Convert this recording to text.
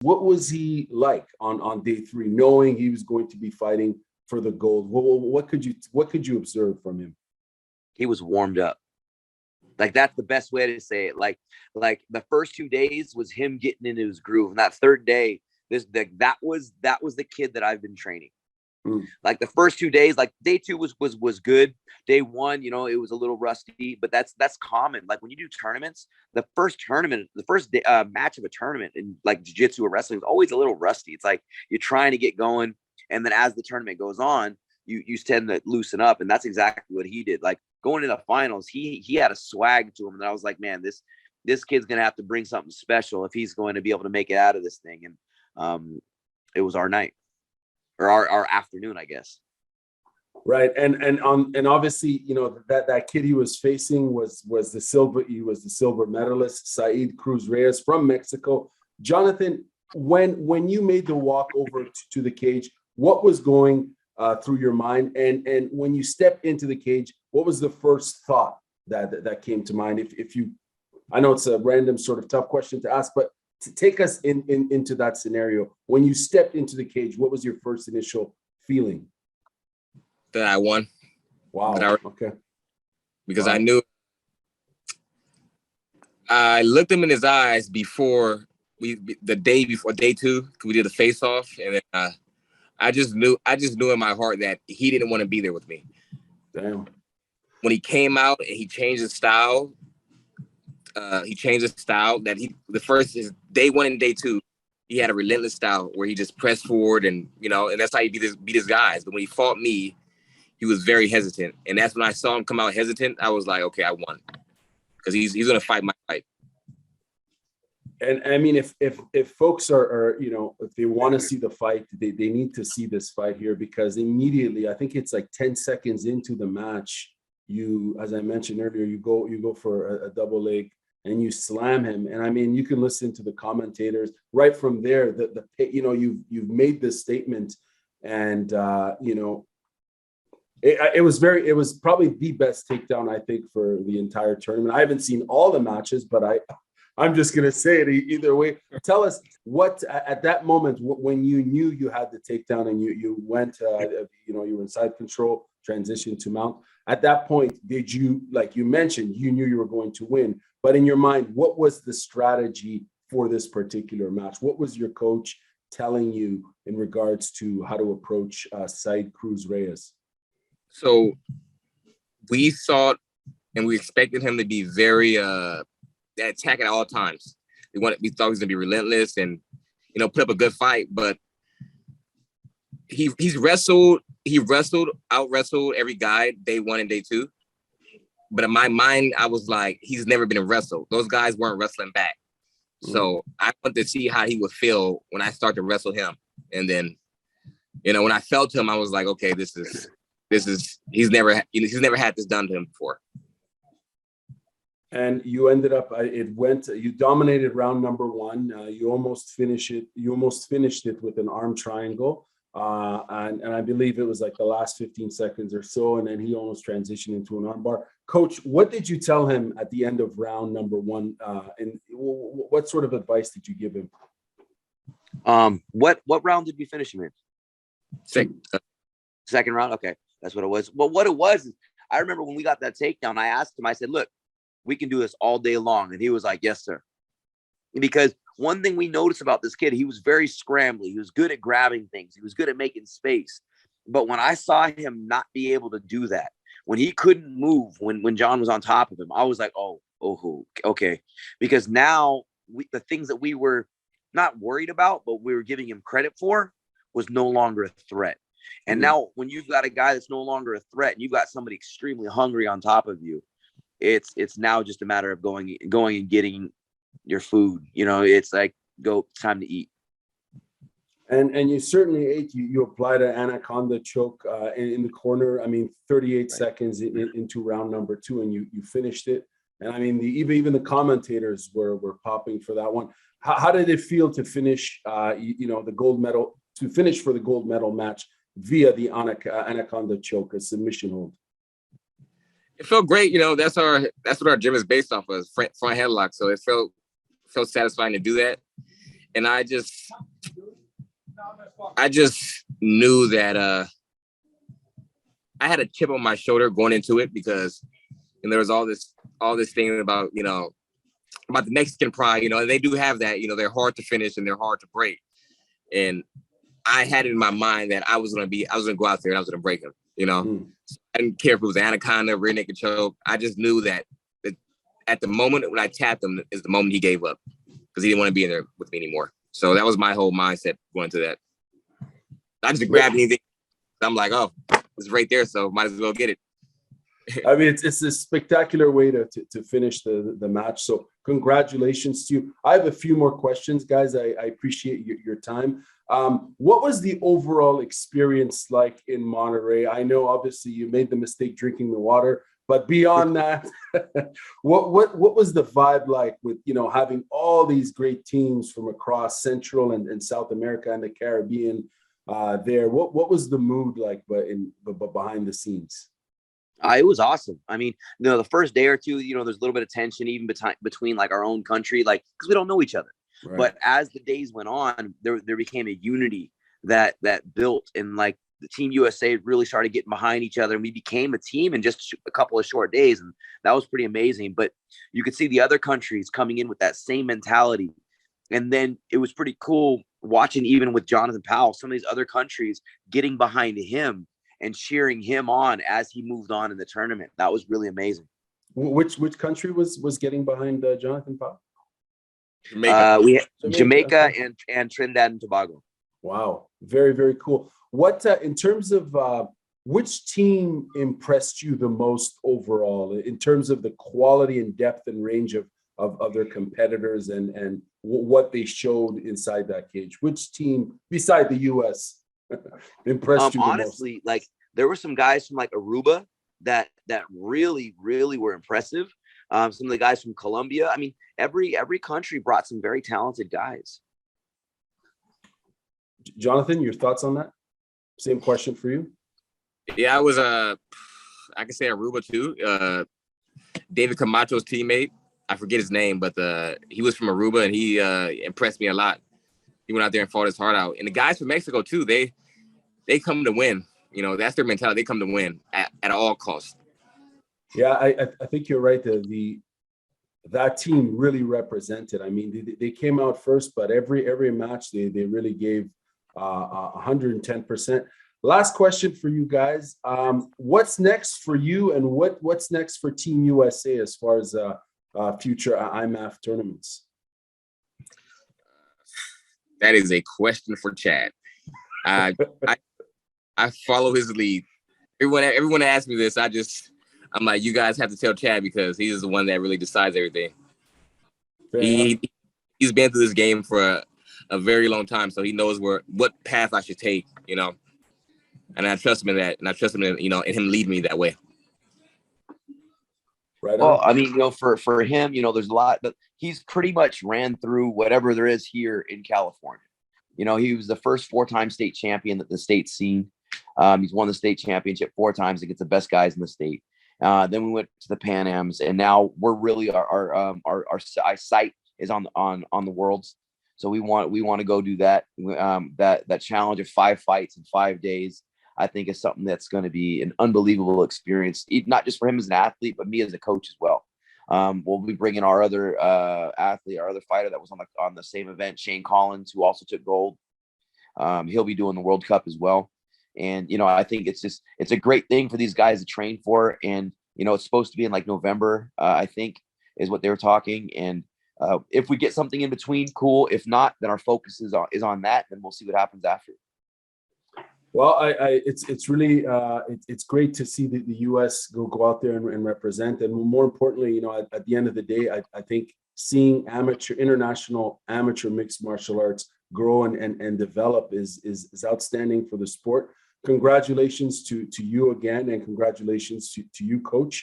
What was he like on day 3, knowing he was going to be fighting for the gold? What could you observe from him? He was warmed up. Like, that's the best way to say it. Like the first 2 days was him getting into his groove, and that third day, that was the kid that I've been training. Like the first 2 days, like day 2 was good. Day 1, it was a little rusty, but that's common. Like when you do tournaments, the first match of a tournament in like jiu-jitsu or wrestling is always a little rusty. It's like you're trying to get going, and then as the tournament goes on, you tend to loosen up, and that's exactly what he did. Like going into the finals, he had a swag to him, and I was like, man, this kid's gonna have to bring something special if he's going to be able to make it out of this thing. And it was our night. Or our afternoon, I guess. Right, and obviously, that kid he was facing was the silver medalist, Said Cruz Reyes from Mexico. Jonathan, when you made the walk over to the cage, what was going through your mind? And when you stepped into the cage, what was the first thought that came to mind? If you, I know it's a random sort of tough question to ask, but to take us into that scenario, when you stepped into the cage, what was your first initial feeling? That I won. Wow. Okay. Because wow. I knew. I looked him in his eyes before the day before day 2, we did a face off, and then I just knew in my heart that he didn't want to be there with me. Damn. When he came out and he changed his style. That his day 1 and day 2, he had a relentless style where he just pressed forward, and and that's how he beat his guys. But when he fought me, he was very hesitant, and that's when I saw him come out hesitant. I was like, okay, I won, because he's gonna fight my fight. And I mean, if folks are if they want to see the fight, they need to see this fight here, because immediately, I think it's like 10 seconds into the match, you, as I mentioned earlier, you go for a double leg and you slam him. And I mean, you can listen to the commentators right from there. You've made this statement, and it was probably the best takedown, I think, for the entire tournament. I haven't seen all the matches, but I'm just gonna say it either way. Tell us what at that moment when you knew you had the takedown and you went, you were inside control, transition to mount. At that point, did you, like you mentioned, you knew you were going to win, but in your mind, what was the strategy for this particular match? What was your coach telling you in regards to how to approach Said Cruz Reyes? So we thought and we expected him to be very attack at all times. We thought he was gonna be relentless and put up a good fight, but he out wrestled every guy day 1 and day 2. But in my mind, I was like, he's never been wrestled. Those guys weren't wrestling back. So I wanted to see how he would feel when I started to wrestle him. And then, when I felt him, I was like, okay, this is he's never had this done to him before. And you ended up, you dominated round number 1. You almost finished it with an arm triangle. And I believe it was like the last 15 seconds or so. And then he almost transitioned into an armbar. Coach, what did you tell him at the end of round number 1? And what sort of advice did you give him? What round did we finish him in? Second round. Okay. That's what it was. Well, what it was is, I remember when we got that takedown, I asked him, I said, look, we can do this all day long. And he was like, yes, sir. Because one thing we noticed about this kid, he was very scrambly. He was good at grabbing things. He was good at making space. But when I saw him not be able to do that, when he couldn't move, when John was on top of him, I was like, oh, okay. Because now the things that we were not worried about, but we were giving him credit for, was no longer a threat. And now when you've got a guy that's no longer a threat and you've got somebody extremely hungry on top of you, it's now just a matter of going and getting your food. It's like, it's time to eat. And you certainly ate. You applied an anaconda choke in the corner. I mean, 38 seconds into round number 2, and you finished it. And I mean, even the commentators were popping for that one. How did it feel to finish? The gold medal, to finish for the gold medal match via the anaconda choke, a submission hold? It felt great. That's what our gym is based off of, front headlock. So it felt satisfying to do that. And I just knew that I had a chip on my shoulder going into it because there was all this thing about, about the Mexican pride, and they do have that, they're hard to finish and they're hard to break. And I had it in my mind that I was going to go out there and I was going to break him, I didn't care if it was anaconda, rear naked choke. I just knew that at the moment when I tapped him is the moment he gave up because he didn't want to be in there with me anymore. So that was my whole mindset going into that. I just grabbed anything. I'm like, oh, it's right there, so might as well get it. I mean, it's a spectacular way to finish the match. So congratulations to you. I have a few more questions, guys. I appreciate your time. What was the overall experience like in Monterey? I know obviously you made the mistake drinking the water, but beyond that, what was the vibe like with, having all these great teams from across Central and South America and the Caribbean there? What was the mood like behind the scenes? It was awesome. I mean, the first day or two, there's a little bit of tension even between like our own country, like because we don't know each other. Right. But as the days went on, there became a unity that built, and like the Team USA really started getting behind each other, and we became a team in just a couple of short days, and that was pretty amazing. But you could see the other countries coming in with that same mentality, and then it was pretty cool watching even with Jonathan Powell, some of these other countries getting behind him and cheering him on as he moved on in the tournament. That was really amazing. Which country was getting behind Jonathan Powell? Jamaica. We had Jamaica and Trinidad and Tobago. Wow, very, very cool. What in terms of which team impressed you the most overall in terms of the quality and depth and range of their competitors and what they showed inside that cage? Which team beside the U.S. impressed you the honestly most? Like there were some guys from like Aruba that really were impressive. Some of the guys from Colombia. I mean, every country brought some very talented guys. Jonathan, your thoughts on that? Same question for you. Yeah, I was I can say Aruba too. David Camacho's teammate, I forget his name, but he was from Aruba and he impressed me a lot. He went out there and fought his heart out. And the guys from Mexico too, they come to win. That's their mentality. They come to win at all costs. Yeah, I think you're right. That team really represented. I mean, they came out first, but every match they really gave 110%. Last question for you guys. What's next for you, and what's next for Team USA as far as future IMMAF tournaments? That is a question for Chad. I follow his lead. Everyone asks me this. I'm like, you guys have to tell Chad because he is the one that really decides everything. He's been through this game for a very long time, so he knows what path I should take, and I trust him in that, and I trust him in him lead me that way. Right. Well, I mean, for him, there's a lot, but he's pretty much ran through whatever there is here in California. He was the first 4-time state champion that the state's seen. He's won the state championship 4 times against the best guys in the state. Then we went to the Pan Ams, and now we're really our sight is on the Worlds. So we want to go do that. That challenge of 5 fights in 5 days, I think, is something that's going to be an unbelievable experience, not just for him as an athlete, but me as a coach as well. We'll be bringing our other athlete, our other fighter that was on the same event, Shane Collins, who also took gold. He'll be doing the World Cup as well. And, I think it's a great thing for these guys to train for. And, it's supposed to be in like November, I think is what they were talking. And if we get something in between, cool. If not, then our focus is on that. Then we'll see what happens after. Well, it's really it's great to see the U.S. go out there and represent. And more importantly, at the end of the day, I think seeing international amateur mixed martial arts grow and develop is outstanding for the sport. Congratulations to you again, and congratulations to you, Coach.